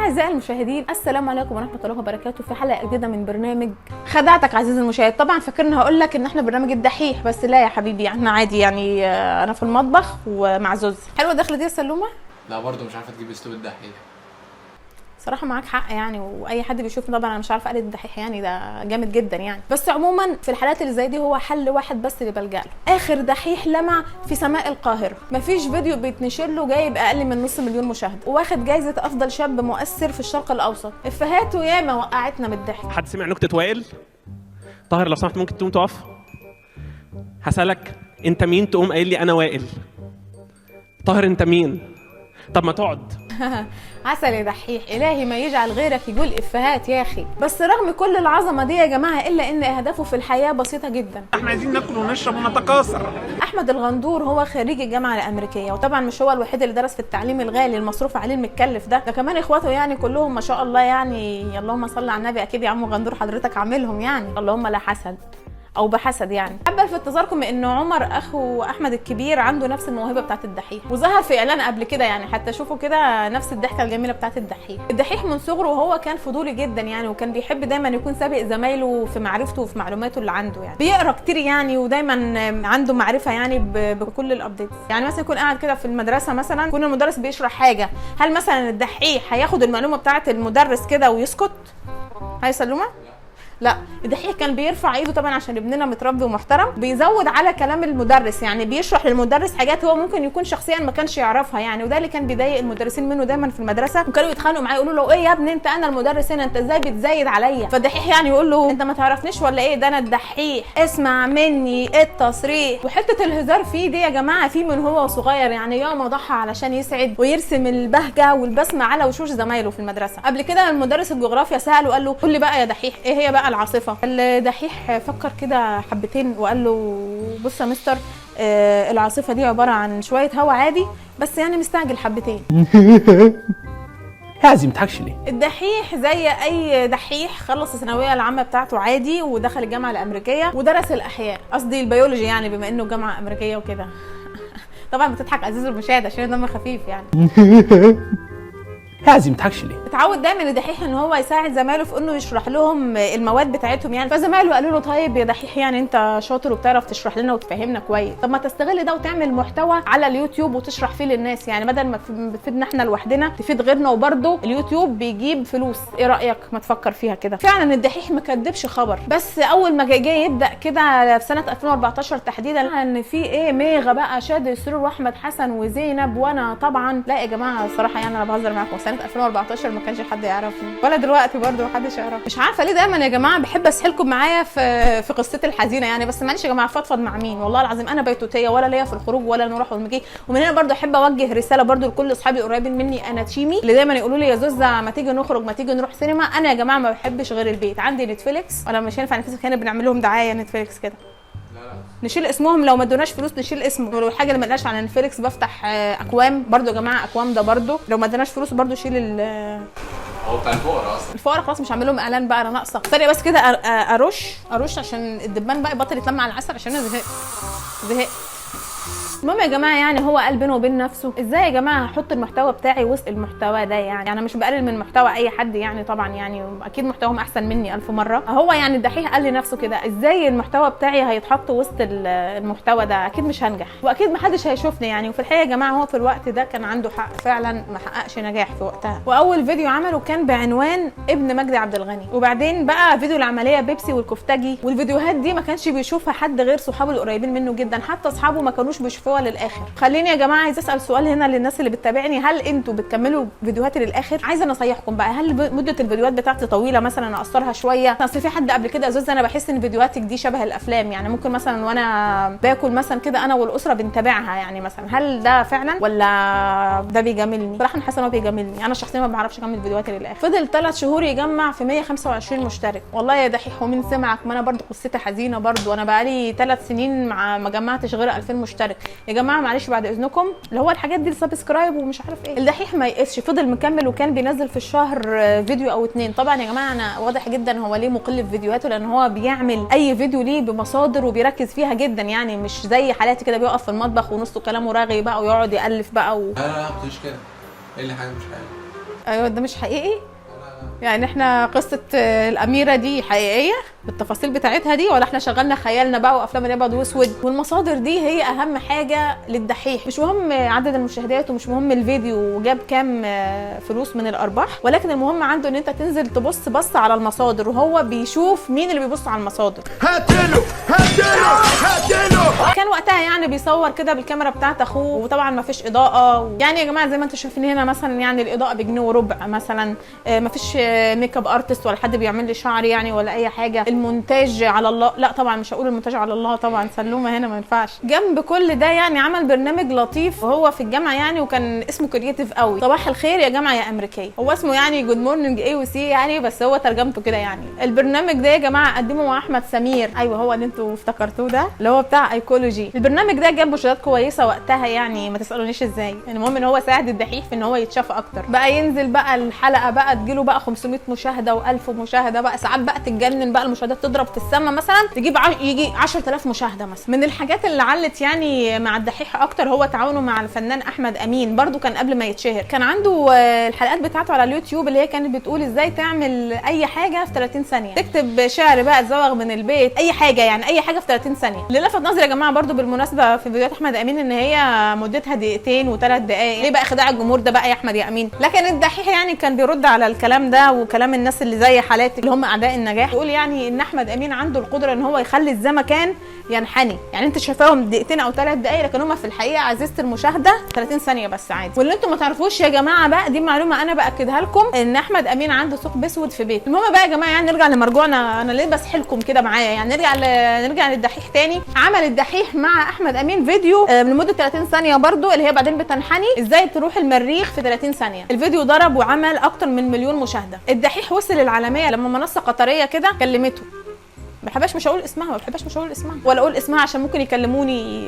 أعزائي المشاهدين، السلام عليكم ورحمة الله وبركاته في حلقة جديدة من برنامج خدعتك عزيزي المشاهد. طبعا فاكرني هقول لك ان احنا برنامج الدحيح، بس لا يا حبيبي، احنا عادي يعني. انا في المطبخ ومع زوز. حلوة الدخلة دي يا سلومة؟ لا برضه مش عارفة تجيب اسلوب الدحيح. صراحة معاك حق يعني، واي حد بيشوفني طبعا انا مش عارفه اقلد الدحيح يعني، ده جامد جدا يعني. بس عموما في الحالات اللي زي دي هو حل واحد بس اللي بلجأ له. اخر دحيح لمع في سماء القاهرة، مفيش فيديو بيتنشر له جايب اقل من نص مليون مشاهدة، واخد جايزة افضل شاب مؤثر في الشرق الاوسط. افهاته ياما وقعتنا من الضحك. حد سمع نكتة وائل؟ طاهر لو سمحت ممكن تقوم تقف؟ هسألك انت مين؟ تقوم قايل لي انا وائل. طاهر انت مين؟ طب ما تقعد. عسل يا دحيح، الهي ما يجعل غيرك يقول افيهات يا اخي. بس رغم كل العظمه دي يا جماعه، الا ان اهدافه في الحياه بسيطه جدا. احنا عايزين ناكل ونشرب ونتكاثر. احمد الغندور هو خريج الجامعه الامريكيه، وطبعا مش هو الوحيد اللي درس في التعليم الغالي المصروف عليه المتكلف ده كمان اخواته يعني كلهم ما شاء الله يعني. اللهم صل على النبي. اكيد يا عم غندور حضرتك عاملهم يعني، اللهم لا حسد او بحسد يعني. حابه الفت نظركم ان عمر اخو احمد الكبير عنده نفس الموهبه بتاعت الدحيح، وظهر في اعلان قبل كده يعني، حتى شوفوا كده نفس الضحكه الجميله بتاعت الدحيح. الدحيح من صغره وهو كان فضولي جدا يعني، وكان بيحب دايما يكون سابق زمايله في معرفته وفي معلوماته اللي عنده يعني. بيقرا كتير يعني، ودايما عنده معرفه يعني بكل الابديتس يعني. مثلا يكون قاعد كده في المدرسه، مثلا يكون المدرس بيشرح حاجه، هل مثلا الدحيح هياخد المعلومه بتاعت المدرس كده ويسكت؟ هاي سلومه؟ لا، الدحيح كان بيرفع ايده طبعا عشان ابننا متربي ومحترم، بيزود على كلام المدرس يعني، بيشرح للمدرس حاجات هو ممكن يكون شخصيا ما كانش يعرفها يعني. وده اللي كان بيضايق المدرسين منه دايما في المدرسه، وكانوا يتخانقوا معاه يقولوا له ايه يا ابني انت، انا المدرس هنا، انت ازاي بتزايد عليا؟ فالدحيح يعني يقول له انت ما تعرفنيش ولا ايه؟ ده انا الدحيح، اسمع مني التصريح. وحته الهزار فيه دي يا جماعه فيه من هو صغير يعني، ياما ضحى علشان يسعد ويرسم البهجه والبسمه على وشوش زمايله في المدرسه. قبل كده المدرس الجغرافيا ساله وقال له قول لي بقى يا دحيح، ايه هي بقى العاصفه؟ الدحيح فكر كده حبتين وقال له بص يا مستر، العاصفه دي عباره عن شويه هوا عادي، بس يعني مستعجل حبتين. هازم تضحكش ليه؟ الدحيح زي اي دحيح خلص الثانويه العامه بتاعته عادي، ودخل الجامعه الامريكيه ودرس الاحياء، قصدي البيولوجي يعني، بما انه جامعه امريكيه وكده. طبعا بتضحك عزيزي المشاهد عشان دمه خفيف يعني. هازم تضحكش ليه؟ اتعود دايما الدحيح ان هو يساعد زمايله في انه يشرح لهم المواد بتاعتهم يعني. فزمايله قالوا له طيب يا دحيح يعني انت شاطر وبتعرف تشرح لنا وتفهمنا كويس، طب ما تستغل ده وتعمل محتوى على اليوتيوب وتشرح فيه للناس يعني، بدل ما بتفيدنا احنا لوحدنا تفيد غيرنا، وبرده اليوتيوب بيجيب فلوس. ايه رايك ما تفكر فيها كده؟ فعلا الدحيح ما كدبش خبر، بس اول ما جه يبدا كده في سنه 2014 تحديدا ان في ايه ميغا بقى شادي سرور واحمد حسن وزينب، وانا طبعا لا يا جماعه الصراحه يعني انا بهزر معاكم، سنه 2014 ما كانش حد يعرفني، ولا دلوقتي برده محدش يعرف. مش عارفه ليه دايما يا جماعه بحب اسحلكم معايا في قصتي الحزينه يعني، بس معلش يا جماعه فضفض مع مين؟ والله العظيم انا بيتوتيه ولا ليا في الخروج ولا نروح ونجي. ومن هنا برده احب اوجه رساله برده لكل اصحابي القريبين مني، انا تشيمي اللي دايما يقولوا لي يا زوزه ما تيجي نخرج، ما تيجي نروح سينما. انا يا جماعه ما بحبش غير البيت، عندي نتفليكس، ولا مش هينفع نتفليكس هنا بنعمل لهم دعايه نتفليكس كده؟ نشيل اسمهم لو ما ادوناش فلوس، نشيل اسمه. ولو الحاجه اللي ما لهاش على نتفليكس بفتح اكوام برده يا جماعه، اكوام ده برده لو ما ادوناش فلوس برده شيل هو بتاع الفقراء اصلا. الفقراء خلاص مش هعمل لهم اعلان بقى، انا ناقصه ثانيه بس كده ارش عشان الدبان بقى يبطل يتلم على العسل، عشان انا زهقت. المهم يا جماعه يعني هو قال بينه وبين نفسه ازاي يا جماعه هحط المحتوى بتاعي وسط المحتوى ده يعني. انا مش بقلل من محتوى اي حد يعني طبعا يعني، اكيد محتواهم احسن مني 1000 مره. هو يعني الدحيح قال لنفسه كده ازاي المحتوى بتاعي هيتحط وسط المحتوى ده، اكيد مش هنجح واكيد محدش هيشوفني يعني. وفي الحقيقه يا جماعه هو في الوقت ده كان عنده حق فعلا، ما حققش نجاح في وقتها. واول فيديو عمله كان بعنوان ابن مجدي عبد الغني، وبعدين بقى فيديو العمليه بيبسي والكفتاجي، والفيديوهات دي ما كانش بيشوفها حد غير صحابه القريبين منه جدا، حتى اصحابه ما كانوش بيشوفوها للاخر. خليني يا جماعه عايز اسال سؤال هنا للناس اللي بتتابعني، هل انتوا بتكملوا فيديوهاتي للاخر؟ عايزه نصايحكم بقى، هل مده الفيديوهات بتاعتي طويله مثلا اقصرها شويه؟ اصل في حد قبل كده زوز انا بحس ان فيديوهاتك دي شبه الافلام يعني، ممكن مثلا وانا باكل مثلا كده انا والاسره بنتابعها يعني مثلا، هل ده فعلا ولا ده بيجاملني؟ صراحه انا حاسه ان هو بيجاملني، انا شخصيا ما بعرفش اكمل فيديوهاتي للاخر. فضل 3 شهور يجمع في 125 مشترك. والله يا دحيح ومين سمعك، ما انا برده قصتي حزينه برده، انا بقالي 3 سنين ما جمعتش غير 2000 مشترك يا جماعه. معلش بعد اذنكم اللي هو الحاجات دي السبسكرايب ومش عارف ايه. الدحيح ما يقفش، فضل مكمل وكان بينزل في الشهر فيديو او 2. طبعا يا جماعه انا واضح جدا هو ليه مقل في فيديوهاته، لان هو بيعمل اي فيديو ليه بمصادر وبيركز فيها جدا يعني، مش زي حالاتي كده بيقف في المطبخ ونصه كلامه راغي بقى ويقعد يالف بقى لا مش كده. ايه اللي حاجه مش حاجه ايوه ده مش حقيقي؟ يعني احنا قصة الأميرة دي حقيقية بالتفاصيل بتاعتها دي، ولا احنا شغلنا خيالنا بقى وأفلام الأبيض وأسود؟ والمصادر دي هي أهم حاجة للدحيح. مش مهم عدد المشاهدات ومش مهم الفيديو جاب كام فلوس من الأرباح، ولكن المهم عنده إن أنت تنزل تبص على المصادر، وهو بيشوف مين اللي بيبص على المصادر. هاتله كان وقتها يعني بيصور كده بالكاميرا بتاعت أخوه، وطبعا ما فيش إضاءة. يعني يا جماعة زي ما انتم شايفين هنا مثلا، يعني الإضاءة بجنيه وربع مثلا، ما فيش ميك اب ارتست ولا حد بيعمل لي شعري يعني ولا اي حاجه. المونتاج على الله، لا طبعا مش هقول المونتاج على الله طبعا، سلومه هنا ما ينفعش. جنب كل ده يعني عمل برنامج لطيف وهو في الجامعه يعني، وكان اسمه كرييتيف قوي. صباح الخير يا جامعه يا امريكيه، هو اسمه يعني جود مورنينج اي وسي يعني، بس هو ترجمته كده يعني. البرنامج ده يا جماعه قدمه مع احمد سمير، ايوه هو اللي انتوا افتكرتوه ده اللي هو بتاع ايكولوجي. البرنامج ده جاب مشاهدات كويسه وقتها يعني، ما تسالونيش ازاي. المهم ان هو ساعد الدحيح في ان هو يتشاف اكتر بقى، ينزل بقى الحلقه بقى تجيله بقى 500 مشاهده و1000 مشاهده بقى، ساعات بقى تتجنن بقى المشاهدات تضرب في السما مثلا، تجيب يجي 10000 مشاهده مثلا. من الحاجات اللي علت يعني مع الدحيح اكتر هو تعاونه مع الفنان احمد امين، برده كان قبل ما يتشهر. كان عنده الحلقات بتاعته على اليوتيوب اللي هي كانت بتقول ازاي تعمل اي حاجه في 30 ثانيه، تكتب شعر بقى، تزوغ من البيت، اي حاجه يعني، اي حاجه في 30 ثانيه. اللي لفت نظري يا جماعه برده بالمناسبه في فيديوهات احمد امين ان هي مدتها دقيقتين و3 دقائق. ليه بقى خداع الجمهور ده بقى يا احمد يا امين؟ لكن الدحيح يعني كان بيرد على الكلام ده وكلام الناس اللي زي حالاتي اللي هم اعداء النجاح، يقول يعني ان احمد امين عنده القدره ان هو يخلي الزمكان ينحني. يعني انت شايفاهم دقيقتين او 3 دقائق، لكن هم في الحقيقه عزيزه المشاهده 30 ثانيه بس عادي. واللي انتم ما تعرفوش يا جماعه بقى، دي معلومه انا باكدها لكم، ان احمد امين عنده ثقب اسود في بيته. المهم بقى يا جماعه يعني نرجع لمرجوعنا، انا ليه بسحلكم كده معايا يعني. نرجع للدحيح تاني. عمل الدحيح مع احمد امين فيديو لمده 30 ثانيه برده، اللي هي بعدين بتنحني ازاي تروح المريخ في 30 ثانيه. الفيديو ضرب وعمل اكتر من 1,000,000 مشاهده. الدحيح وصل العالميه لما منصه قطريه كده كلمته. ما بحبش مش هقول اسمها ولا اقول اسمها عشان ممكن يكلموني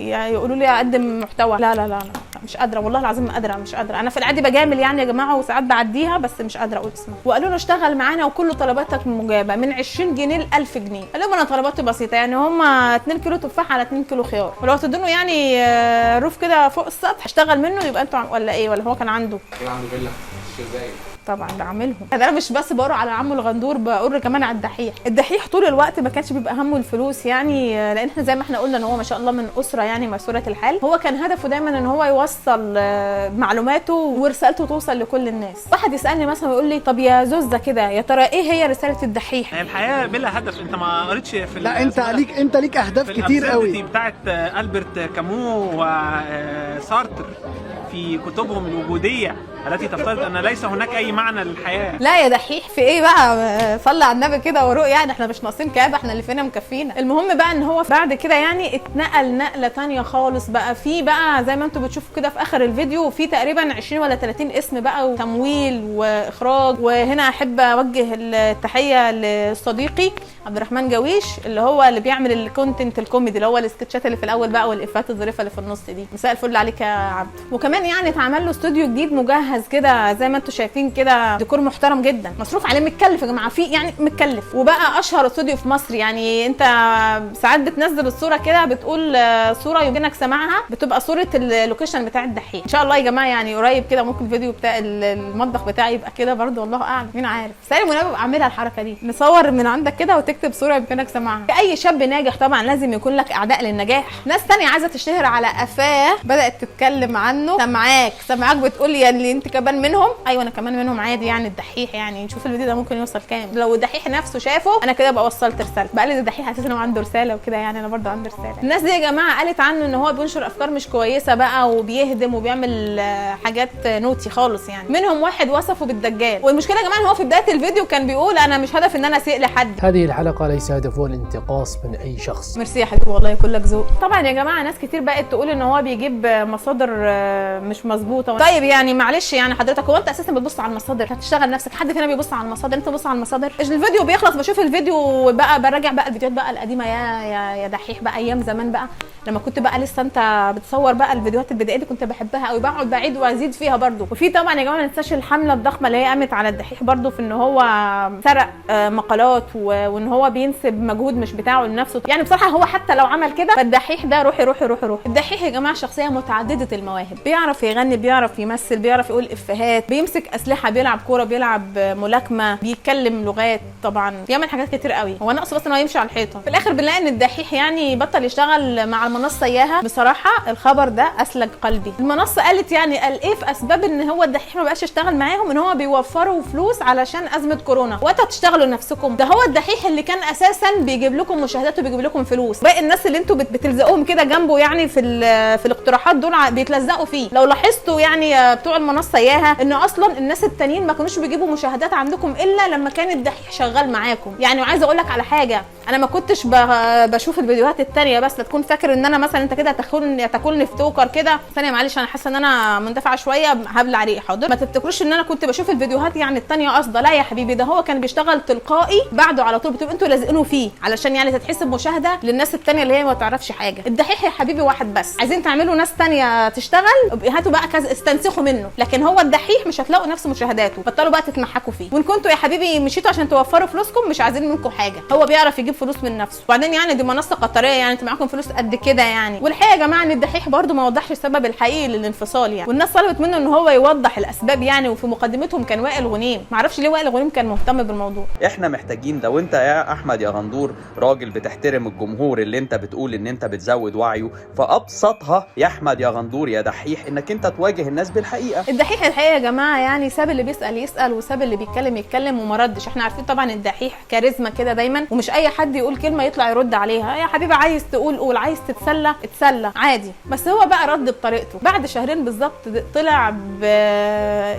يقولوا لي اقدم محتوى. لا مش قادره والله العظيم، ما قادره، مش قادره. انا في العادي بجامل يعني يا جماعه، وساعات بعديها، بس مش قادره اقول اسمها. وقالوا له اشتغل معانا وكل طلباتك مجابه، من 20 جنيه ل 1000 جنيه. قال لهم انا طلباتي بسيطه يعني، هم 2 كيلو تفاح على 2 كيلو خيار، ولو تدونوا يعني روف كده فوق السطح اشتغل منه، يبقى انتوا ولا ايه؟ ولا هو كان عنده فيلا ازاي؟ طبعا بعملهم. انا مش بس بقول على عمو الغندور، بقول كمان على الدحيح. الدحيح طول الوقت ما كانش بيبقى همه الفلوس يعني، لان احنا زي ما احنا قلنا ان هو ما شاء الله من اسره يعني ميسوره الحال. هو كان هدفه دايما ان هو يوصل معلوماته ورسالته توصل لكل الناس. واحد يسالني مثلا ويقول لي طب يا زوزة كده، يا ترى ايه هي رساله الدحيح؟ الحياه بلا هدف. انت ما قريتش في لا انت ليك اهداف كتير قوي بتاعت البرت كامو وسارتر في كتبهم الوجوديه التي تفترض ان ليس هناك اي معنى للحياه. لا يا دحيح في ايه بقى؟ صلي على النبي كده وروق يعني، احنا مش ناقصين كابه، احنا اللي فينا مكفينا. المهم بقى ان هو بعد كده يعني اتنقل نقله ثانيه خالص بقى، في بقى زي ما انتم بتشوفوا كده في اخر الفيديو في تقريبا 20 ولا 30 اسم بقى، وتمويل واخراج. وهنا احب اوجه التحيه لصديقي عبد الرحمن جويش اللي هو اللي بيعمل الكونتنت الكوميدي، اللي هو السكتشات اللي في الاول بقى والافات الظريفه اللي في النص دي. مساء الفل عليك يا عبد. وكمان يعني اتعمل له استوديو جديد مجهز كده زي ما انتم شايفين كده، ديكور محترم جدا، مصروف عليه، متكلف يا جماعه، في يعني متكلف، وبقى اشهر استوديو في مصر. يعني انت ساعات بتنزل الصوره كده، بتقول صوره يمكنك سماعها، بتبقى صوره اللوكيشن بتاع الدحيح. ان شاء الله يا جماعه يعني قريب كده ممكن الفيديو بتاع المطبخ بتاعي يبقى كده برده، والله اعلم، مين عارف. سالم ونبقى اعملها الحركه دي، نصور من عندك كده وتكتب صوره يمكنك سماعها. اي شاب ناجح طبعا لازم يكون لك اعداء للنجاح، ناس ثانيه عايزه تشتهر على قفاه بدات تتكلم عنه، سمعاك بتقول لي اللي انت كمان منهم. ايوه انا كمان منهم عادي يعني. الدحيح يعني نشوف الفيديو ده ممكن يوصل كام. لو الدحيح نفسه شافه انا كده بقى وصلت رساله، بقى لي الدحيح اساسا انه عنده رساله وكده يعني، انا برضه عندي رساله. الناس دي يا جماعه قالت عنه ان هو بينشر افكار مش كويسه بقى، وبيهدم وبيعمل حاجات نوتي خالص يعني. منهم واحد وصفه بالدجال. والمشكله يا جماعه ان هو في بدايه الفيديو كان بيقول انا مش هدف ان انا اسيء لحد. هذه الحلقه ليس هدفها الانتقاص من اي شخص. ميرسي يا حبيبي والله كلك ذوق. طبعا يا جماعه ناس كتير بقت تقول ان هو بيجيب مصادر مش مظبوطه. طيب يعني معلش يعني حضرتك، هو انت اساسا بتبص على المصادر؟ هتشتغل نفسك؟ حد فينا بيبص على المصادر؟ انت بص على المصادر. الفيديو بيخلص بشوف الفيديو وبقى براجع بقى الفيديوهات بقى القديمه يا دحيح بقى، ايام زمان بقى لما كنت بقى لسه انت بتصور بقى الفيديوهات البدائيه دي، كنت بحبها قوي، بقعد بعيد وازيد فيها برده. وفي طبعا يا جماعه ما ننساش الحمله الضخمه اللي هي قامت على الدحيح برده في ان هو سرق مقالات وان هو بينسب مجهود مش بتاعه لنفسه. يعني بصراحه هو حتى لو عمل كده فالدحيح ده روحي. الدحيح يا جماعه شخصيه متعدده المواهب، بيعرف بيعرف يغني، بيعرف يمثل، بيعرف يقول افيهات، بيمسك اسلحه، بيلعب كوره، بيلعب ملاكمه، بيتكلم لغات، طبعا بيعمل حاجات كتير قوي. هو ناقص بس ان هو يمشي على الحيطه. في الاخر بنلاقي ان الدحيح يعني بطل يشتغل مع المنصه اياها. بصراحه الخبر ده اسلج قلبي. المنصه قالت يعني قال ايه في اسباب ان هو الدحيح ما بقاش يشتغل معاهم، ان هو بيوفروا فلوس علشان ازمه كورونا. وانتوا تشتغلوا نفسكم، ده هو الدحيح اللي كان اساسا بيجيب لكم مشاهدات وبيجيب لكم فلوس. باقي الناس اللي انتوا بتلزقوهم كده جنبه يعني في الاقتراحات دول بيتلزقوا فيه. لو لاحظتوا يعني بتوع المنصه اياها ان اصلا الناس التانيين ما كانوش بيجيبوا مشاهدات عندكم الا لما كان الدحيح شغال معاكم. يعني وعايزه اقول لك على حاجه، انا ما كنتش بشوف الفيديوهات التانية بس لا تكون فاكر ان انا مثلا انت كده تاكلني في توكر كده. ثانيه معلش انا حاسه ان انا مندفعه شويه، هبل عليه. حاضر، ما تفتكروش ان انا كنت بشوف الفيديوهات يعني التانية قصده، لا يا حبيبي، ده هو كان بيشتغل تلقائي بعده على طول. بتبقوا انتوا لازقينه فيه علشان يعني تتحسب مشاهده للناس التانية اللي هي ما تعرفش حاجه. الدحيح يا حبيبي واحد بس. عايزين تعملوا ناس تانية تشتغل، هاتوا بقى كذا استنسخوا منه، لكن هو الدحيح مش هتلاقوا نفس مشاهداته. بطلوا بقى تتمحكوا فيه. وان كنتوا يا حبيبي مشيتوا عشان توفروا فلوسكم، مش عايزين منكم حاجه. هو بيعرف يجيب فلوس من نفسه. وبعدين يعني دي منصه قطريه، يعني انتوا معاكم فلوس قد كده يعني. والحقيقه يا جماعه ان الدحيح برده ما وضحش السبب الحقيقي للانفصال يعني، والناس طلبت منه ان هو يوضح الاسباب يعني. وفي مقدمتهم كان وائل غنيم، معرفش ليه وائل غنيم كان مهتم بالموضوع. احنا محتاجين، لو انت يا احمد يا غندور راجل بتحترم الجمهور اللي انت بتقول ان انت بتزود وعيه، فابسطها يا احمد يا غندور يا دحيح انك انت تواجه الناس بالحقيقه. الدحيح الحقيقه يا جماعه يعني ساب اللي بيسال يسال، وساب اللي بيتكلم يتكلم وما ردش. احنا عارفين طبعا الدحيح كاريزما كده دايما، ومش اي حد يقول كلمه يطلع يرد عليها. يا حبيبي عايز تقول قول، عايز تتسلى اتسلى عادي. بس هو بقى رد بطريقته. بعد شهرين بالظبط طلع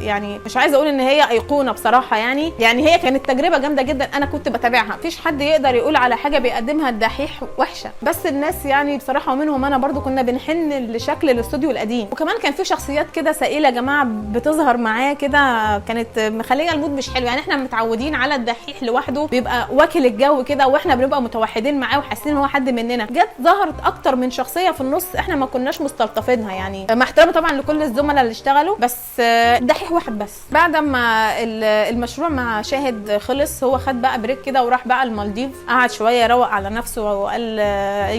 يعني مش عايزه اقول ان هي ايقونه بصراحه يعني هي كانت تجربه جامده جدا. انا كنت بتابعها، مفيش حد يقدر يقول على حاجه بيقدمها الدحيح وحشه، بس الناس يعني بصراحه ومنهم انا برضو كنا بنحن لشكل الاستوديو القديم. وكمان كان في شخصيات كده سائله يا جماعه بتظهر معاه كده، كانت مخليه المود مش حلو. يعني احنا متعودين على الدحيح لوحده بيبقى واكل الجو كده، واحنا بنبقى متوحدين معاه وحاسين ان هو حد مننا. جت ظهرت اكتر من شخصيه في النص احنا ما كناش مستلطفينها يعني، مع احترامي طبعا لكل الزملاء اللي اشتغلوا، بس الدحيح واحد بس. بعد ما المشروع مع شاهد خلص، هو خد بقى بريك كده وراح بقى المالديف، قعد شويه يروق على نفسه وقال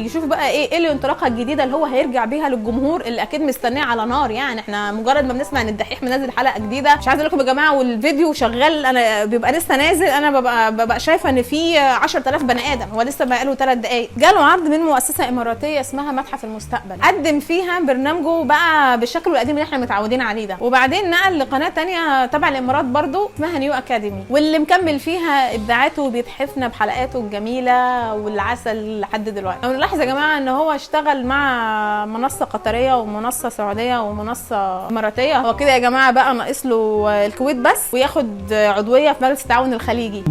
يشوف بقى ايه الانطلاقه الجديده اللي هو هيرجع بيها للجمهور اللي اكيد مستنيه على نار. يعني احنا مجرد ما بنسمع ان الدحيح منزل حلقه جديده، مش عايزه اقول لكم يا جماعه، والفيديو شغال انا بيبقى لسه نازل، انا ببقى شايفه ان في 10000 بني ادم، هو لسه بقاله 3 دقائق. جاله عرض من مؤسسه اماراتيه اسمها متحف المستقبل، قدم فيها برنامجه بقى بالشكل القديم اللي احنا متعودين عليه ده، وبعدين نقل لقناه ثانيه تبع الامارات برضو اسمها نيو اكاديمي، واللي مكمل فيها ابداعاته وبيتحفنا بحلقاته الجميله والعسل لحد دلوقتي. انا نلاحظ يا جماعه ان هو اشتغل مع منصه قطريه ومنصه سعوديه ومنصه اماراتيه. هو كده يا جماعه بقى ناقص له الكويت بس وياخد عضويه في مجلس التعاون الخليجي.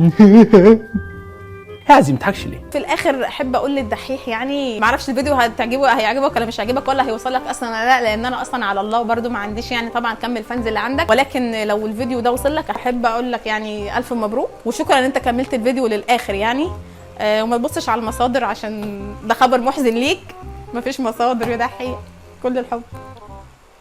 لازم تضحكش ليه؟ في الاخر احب اقول للدحيح يعني معرفش الفيديو هيعجبك ولا مش هيعجبك ولا هيوصل لك اصلا لا، لان انا اصلا على الله برده ما عنديش يعني طبعا كم الفانز اللي عندك، ولكن لو الفيديو ده وصل لك احب اقول لك يعني الف مبروك وشكرا ان انت كملت الفيديو للاخر يعني. وما تبصش على المصادر عشان ده خبر محزن ليك، مفيش مصادر يا دحيح. كل الحب.